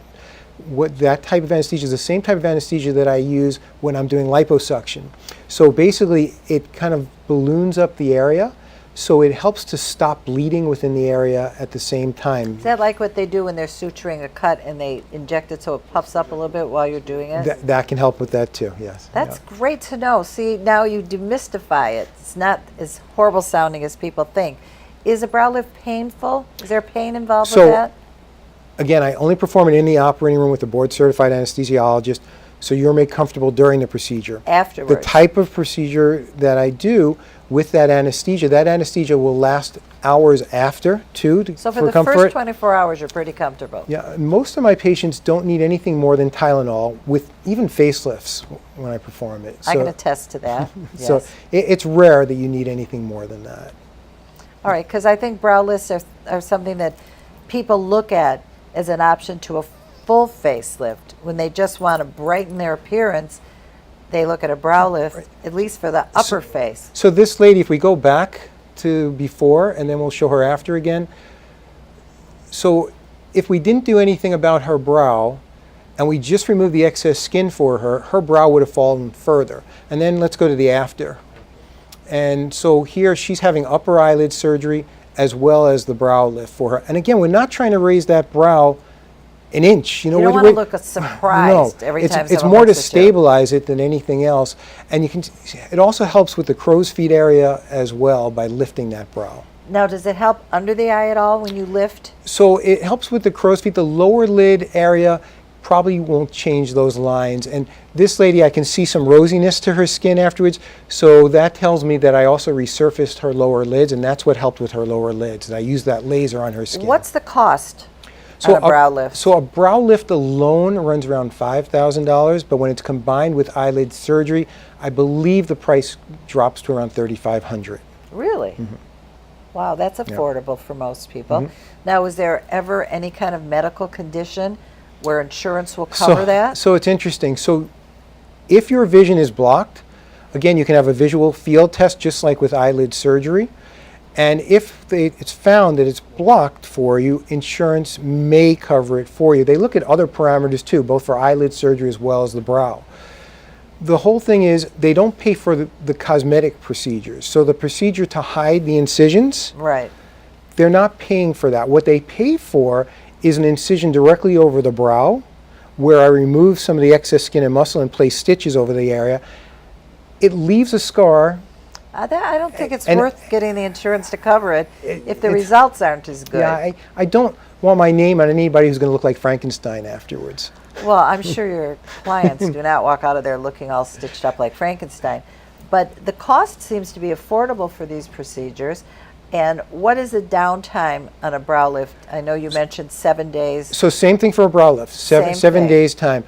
that type of anesthesia is the same type of anesthesia that I use when I'm doing liposuction. So basically, it kind of balloons up the area, so it helps to stop bleeding within the area at the same time. Is that like what they do when they're suturing a cut and they inject it so it puffs up a little bit while you're doing it? That can help with that too, yes. That's great to know. See, now you demystify it. It's not as horrible sounding as people think. Is a brow lift painful? Is there pain involved with that? Again, I only perform it in the operating room with a board-certified anesthesiologist, so you're made comfortable during the procedure. Afterwards. The type of procedure that I do with that anesthesia will last hours after, too, So for the comfort. first 24 hours, you're pretty comfortable. Yeah, most of my patients don't need anything more than Tylenol, with even facelifts when I perform it. I can attest to that. Yes. So it's rare that you need anything more than that. All right, because I think brow lifts are something that people look at as an option to a full facelift. When they just want to brighten their appearance, they look at a brow lift, at least for the upper face. So this lady, if we go back to before, and then we'll show her after again. So if we didn't do anything about her brow, and we just removed the excess skin for her, her brow would have fallen further. And then let's go to the after. And so here she's having upper eyelid surgery as well as the brow lift for her. And again, we're not trying to raise that brow an inch. You don't want to look surprised every time it's someone more to looks at you. stabilize it than anything else. And you can. It also helps with the crow's feet area as well by lifting that brow. Now, does it help under the eye at all when you lift? So it helps with the crow's feet. The lower lid area probably won't change those lines. And this lady, I can see some rosiness to her skin afterwards. So that tells me that I also resurfaced her lower lids, and that's what helped with her lower lids. And I used that laser on her skin. What's the cost on a brow lift? So a brow lift alone runs around $5,000, but when it's combined with eyelid surgery, I believe the price drops to around $3,500. Really? Mm-hmm. Wow, that's affordable for most people. Now, is there ever any kind of medical condition where insurance will cover that? So it's interesting. So if your vision is blocked, again, you can have a visual field test just like with eyelid surgery. And if it's found that it's blocked for you, insurance may cover it for you. They look at other parameters too, both for eyelid surgery as well as the brow. The whole thing is they don't pay for the cosmetic procedures. So the procedure to hide the incisions, Right. they're not paying for that. What they pay for is an incision directly over the brow, where I remove some of the excess skin and muscle and place stitches over the area. It leaves a scar. I don't think it's worth getting the insurance to cover it if the results aren't as good. Yeah, I don't want my name on anybody who's going to look like Frankenstein afterwards. Well, I'm sure your clients do not walk out of there looking all stitched up like Frankenstein. But the cost seems to be affordable for these procedures. And what is the downtime on a brow lift? I know you mentioned 7 days. So same thing for a brow lift, Same seven thing. days time.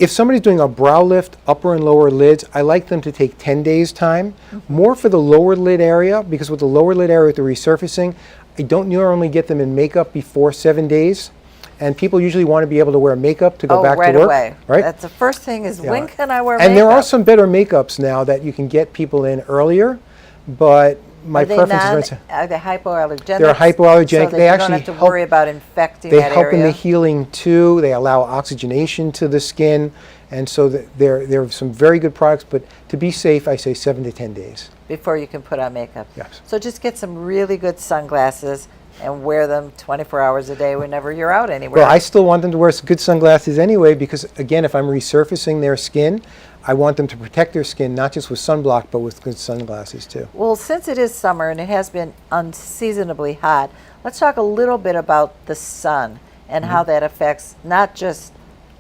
If somebody's doing a brow lift, upper and lower lids, I like them to take 10 days time. More for the lower lid area, because with the lower lid area with the resurfacing, I don't normally get them in makeup before 7 days. And people usually want to be able to wear makeup to go back right to work. away. Right? That's the first thing is, when can I wear makeup? And there are some better makeups now that you can get people in earlier, but my preference is Are they hypoallergenic? They're hypoallergenic. So that They you actually don't have to help- worry about infecting they that help in area. the healing too. They allow oxygenation to the skin, and so there are some very good products. But to be safe, I say 7 to 10 days. Before you can put on makeup. Yes. So just get some really good sunglasses and wear them 24 hours a day whenever you're out anywhere. Well, I still want them to wear good sunglasses anyway, because again, if I'm resurfacing their skin, I want them to protect their skin not just with sunblock, but with good sunglasses too. Well, since it is summer and it has been unseasonably hot, let's talk a little bit about the sun and how that affects not just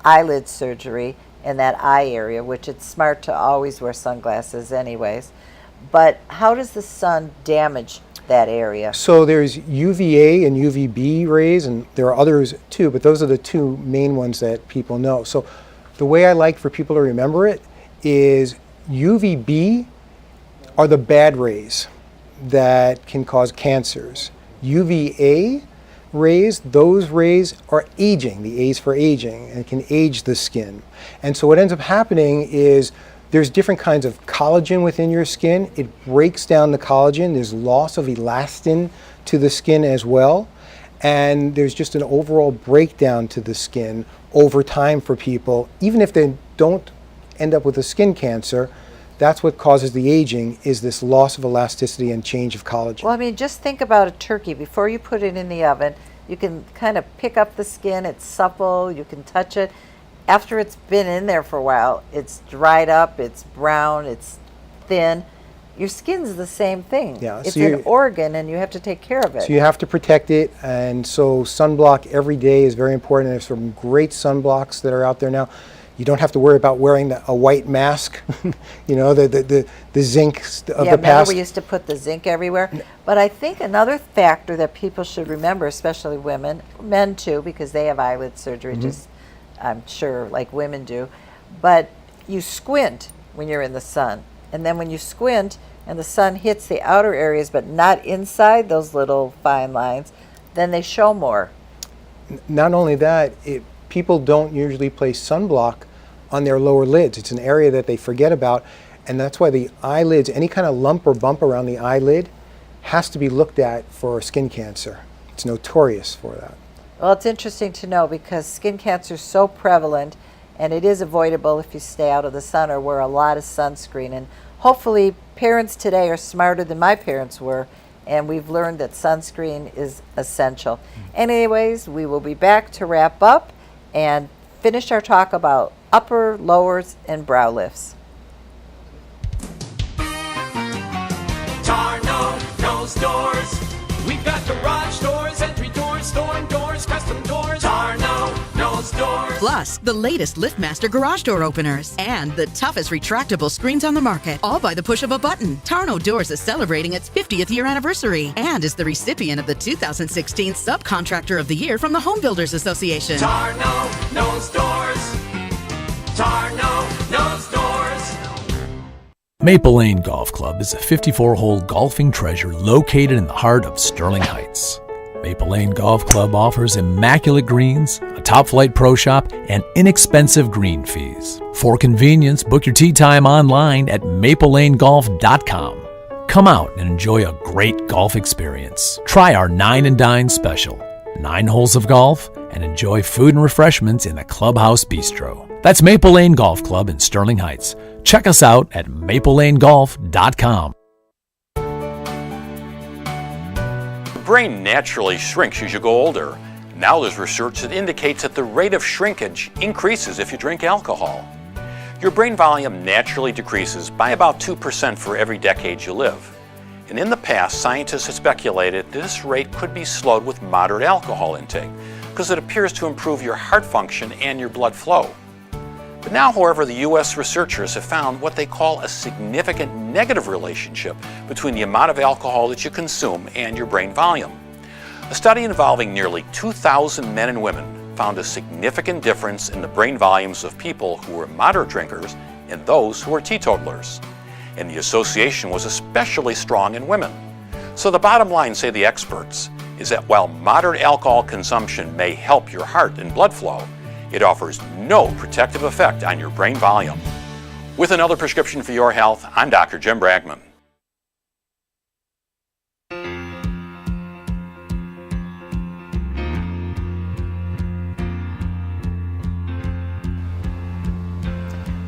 eyelid surgery in that eye area, which it's smart to always wear sunglasses anyways. But how does the sun damage that area? So there's UVA and UVB rays, and there are others too, but those are the two main ones that people know. So the way I like for people to remember it is UVB are the bad rays that can cause cancers. UVA rays, those rays are aging, the A's for aging, and can age the skin. And so what ends up happening is there's different kinds of collagen within your skin. It breaks down the collagen. There's loss of elastin to the skin as well. And there's just an overall breakdown to the skin over time for people. Even if they don't end up with a skin cancer, that's what causes the aging, is this loss of elasticity and change of collagen. Well, I mean, just think about a turkey. Before you put it in the oven, you can kind of pick up the skin. It's supple. You can touch it. After it's been in there for a while, it's dried up, it's brown, it's thin. Your skin's the same thing. Yeah, it's so an organ, and you have to take care of it. So you have to protect it, and so sunblock every day is very important. There's some great sunblocks that are out there now. You don't have to worry about wearing a white mask, you know, the zinc of the remember past. We used to put the zinc everywhere. But I think another factor that people should remember, especially women, men too, because they have eyelid surgery, just I'm sure like women do, but you squint when you're in the sun. And then when you squint and the sun hits the outer areas but not inside those little fine lines, then they show more. Not only that, people don't usually place sunblock on their lower lids. It's an area that they forget about, and that's why the eyelids, any kind of lump or bump around the eyelid, has to be looked at for skin cancer. It's notorious for that. Well, it's interesting to know because skin cancer is so prevalent, and it is avoidable if you stay out of the sun or wear a lot of sunscreen. And hopefully parents today are smarter than my parents were, and we've learned that sunscreen is essential. Anyways, we will be back to wrap up and finish our talk about upper, lowers, and brow lifts. Tarno knows doors. We've got garage doors, entry doors, storm doors, custom doors. Tarno knows doors. Plus, the latest LiftMaster garage door openers and the toughest retractable screens on the market, all by the push of a button. Tarno Doors is celebrating its 50th year anniversary and is the recipient of the 2016 Subcontractor of the Year from the Home Builders Association. Tarno knows doors. Tarno knows doors. Maple Lane Golf Club is a 54-hole golfing treasure located in the heart of Sterling Heights. Maple Lane Golf Club offers immaculate greens, a top-flight pro shop, and inexpensive green fees. For convenience, book your tee time online at maplelanegolf.com. Come out and enjoy a great golf experience. Try our 9 and Dine special, 9 holes of golf, and enjoy food and refreshments in the Clubhouse Bistro. That's Maple Lane Golf Club in Sterling Heights. Check us out at maplelanegolf.com. The brain naturally shrinks as you go older. Now there's research that indicates that the rate of shrinkage increases if you drink alcohol. Your brain volume naturally decreases by about 2% for every decade you live. And in the past, scientists have speculated this rate could be slowed with moderate alcohol intake because it appears to improve your heart function and your blood flow. But now, however, the U.S. researchers have found what they call a significant negative relationship between the amount of alcohol that you consume and your brain volume. A study involving nearly 2,000 men and women found a significant difference in the brain volumes of people who were moderate drinkers and those who were teetotalers. And the association was especially strong in women. So the bottom line, say the experts, is that while moderate alcohol consumption may help your heart and blood flow, it offers no protective effect on your brain volume. With another prescription for your health, I'm Dr. Jim Bragman.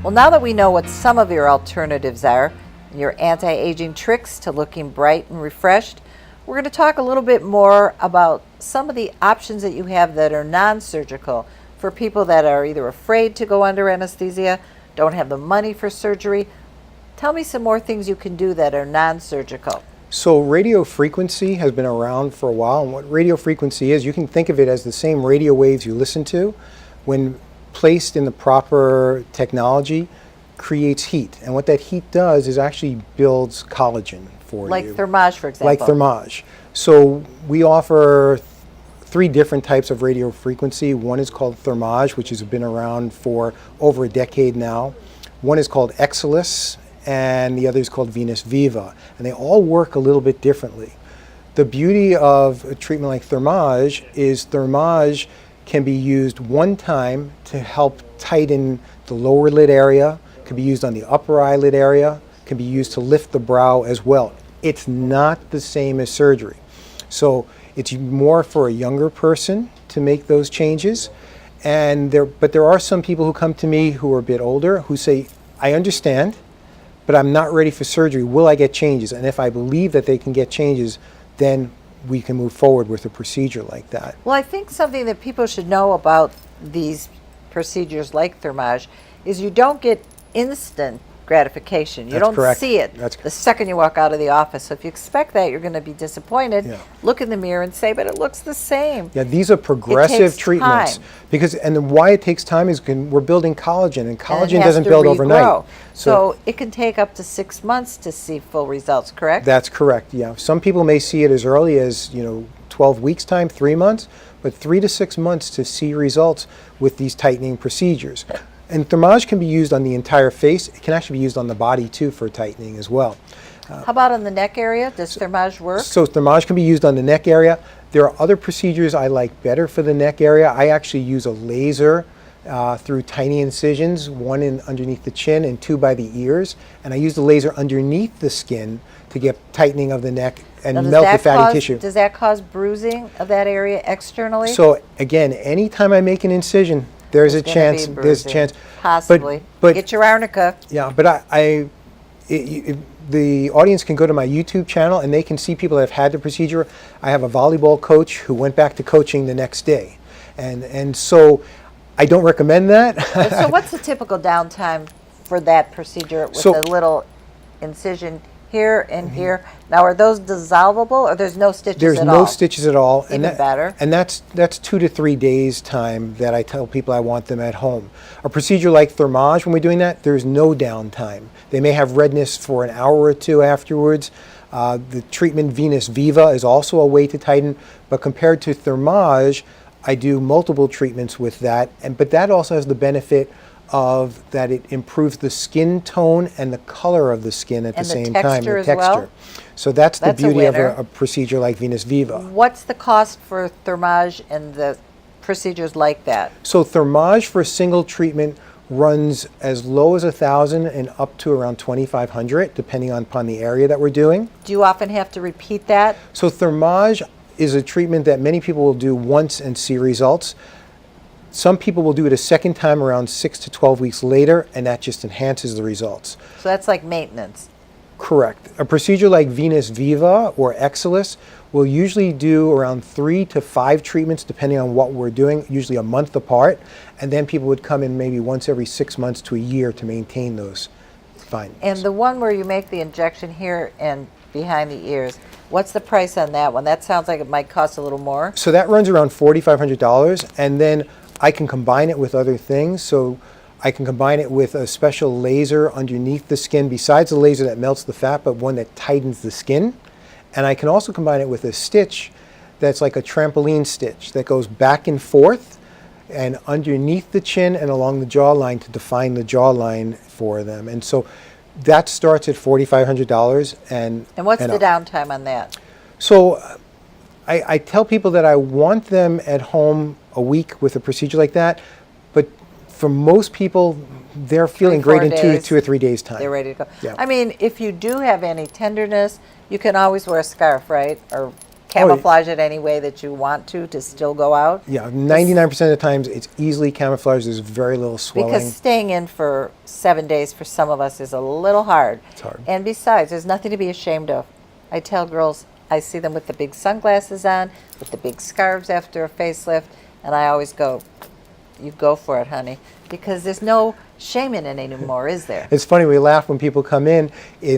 Well, now that we know what some of your alternatives are, and your anti-aging tricks to looking bright and refreshed, we're going to talk a little bit more about some of the options that you have that are non-surgical for people that are either afraid to go under anesthesia, don't have the money for surgery. Tell me some more things you can do that are non-surgical. So radio frequency has been around for a while, and what radio frequency is, you can think of it as the same radio waves you listen to. When placed in the proper technology, creates heat. And what that heat does is actually builds collagen for Like you. Thermage, for example. Like Thermage. So we offer 3 different types of radio frequency. One is called Thermage, which has been around for over a decade now. One is called Exelis, and the other is called Venus Viva. And they all work a little bit differently. The beauty of a treatment like Thermage is Thermage can be used one time to help tighten the lower lid area, can be used on the upper eyelid area, can be used to lift the brow as well. It's not the same as surgery. So it's more for a younger person to make those changes. But there are some people who come to me who are a bit older who say, I understand, but I'm not ready for surgery. Will I get changes? And if I believe that they can get changes, then we can move forward with a procedure like that. Well, I think something that people should know about these procedures like Thermage is you don't get instant gratification. You That's don't correct. see it That's the second you walk out of the office. So if you expect that, you're going to be disappointed. Yeah. Look in the mirror and say, but it looks the same. Yeah, these are progressive takes treatments. time. And then why it takes time is we're building collagen, and And it collagen has doesn't to build regrow. overnight. So it can take up to 6 months to see full results, correct? That's correct, yeah. Some people may see it as early as 12 weeks time, 3 months, but 3 to 6 months to see results with these tightening procedures. And Thermage can be used on the entire face. It can actually be used on the body too for tightening as well. How about on the neck area? Does Thermage work? So Thermage can be used on the neck area. There are other procedures I like better for the neck area. I actually use a laser through tiny incisions, one underneath the chin and 2 by the ears. And I use the laser underneath the skin to get tightening of the neck and Now, melt the fatty tissue. Does that cause bruising of that area externally? So again, anytime I make an incision, there's a gonna chance. be There's a bruising. chance. Possibly. But Get your arnica. yeah, but the audience can go to my YouTube channel and they can see people that have had the procedure. I have a volleyball coach who went back to coaching the next day, and so I don't recommend that. So what's the typical downtime for that procedure with So- a little incision here and here? Now, are those dissolvable, or there's no stitches There's at no all? stitches at all. Even better. And that's 2 to 3 days time that I tell people I want them at home. A procedure like Thermage, when we're doing that, there's no downtime. They may have redness for an hour or 2 afterwards. The treatment Venus Viva is also a way to tighten, but compared to Thermage, I do multiple treatments with that, but that also has the benefit of that it improves the skin tone and the color of the skin at And the the same time. texture as well? So that's the That's a beauty of winner. a procedure like Venus Viva. What's the cost for Thermage and the procedures like that? So Thermage for a single treatment runs as low as $1,000 and up to around $2,500, depending upon the area that we're doing. Do you often have to repeat that? So Thermage is a treatment that many people will do once and see results. Some people will do it a second time around 6 to 12 weeks later, and that just enhances the results. So that's like maintenance. Correct. A procedure like Venus Viva or Exelis will usually do around 3 to 5 treatments depending on what we're doing, usually a month apart, and then people would come in maybe once every 6 months to a year to maintain those findings. And the one where you make the injection here and behind the ears, what's the price on that one? That sounds like it might cost a little more. So that runs around $4,500, and then I can combine it with other things. So I can combine it with a special laser underneath the skin, besides the laser that melts the fat, but one that tightens the skin. And I can also combine it with a stitch that's like a trampoline stitch that goes back and forth and underneath the chin and along the jawline to define the jawline for them. And so that starts at $4,500. And what's the downtime on that? So I tell people that I want them at home a week with a procedure like that, but for most people, they're feeling 3-4 great in days. 2 or 3 days time. They're ready to go. Yeah. I mean, if you do have any tenderness, you can always wear a scarf, right? Or camouflage it any way that you want to still go out. Yeah, 99% of the times it's easily camouflaged. There's very little swelling. Because staying in for 7 days for some of us is a little hard. It's hard. And besides, there's nothing to be ashamed of. I tell girls, I see them with the big sunglasses on, with the big scarves after a facelift, and I always go, you go for it, honey, because there's no shame in it anymore, is there? It's funny, we laugh when people come in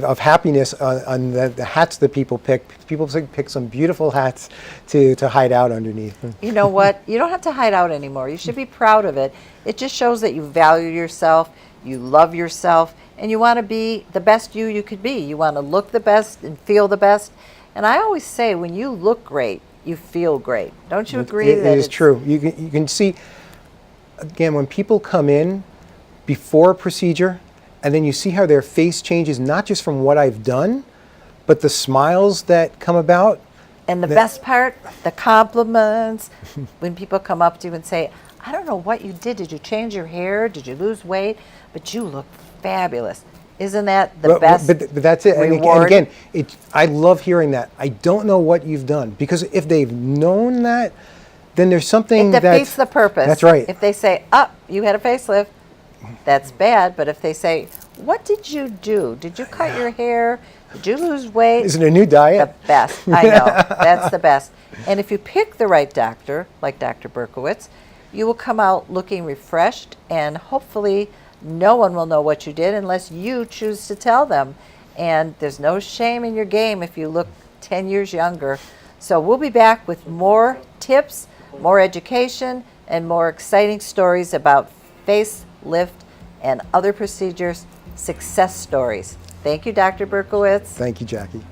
of happiness on the hats that people pick. People pick some beautiful hats to hide out underneath. You know what? You don't have to hide out anymore. You should be proud of it. It just shows that you value yourself, you love yourself, and you want to be the best you could be. You want to look the best and feel the best. And I always say, when you look great, you feel great. Don't you agree? It is true. You can see, again, when people come in before a procedure, and then you see how their face changes, not just from what I've done, but the smiles that come about. And the best part, the compliments. When people come up to you and say, I don't know what you did. Did you change your hair? Did you lose weight? But you look fabulous. Isn't that the best But that's it. reward? And again, I love hearing that. I don't know what you've done. Because if they've known that, then there's something it defeats the purpose. That's right. If they say, you had a facelift, that's bad. But if they say, what did you do? Did you cut your hair? Did you lose weight? Is it a new diet? The best. I know. That's the best. And if you pick the right doctor, like Dr. Berkowitz, you will come out looking refreshed, and hopefully no one will know what you did unless you choose to tell them. And there's no shame in your game if you look 10 years younger. So we'll be back with more tips, more education, and more exciting stories about facelift and other procedures, success stories. Thank you, Dr. Berkowitz. Thank you, Jackie.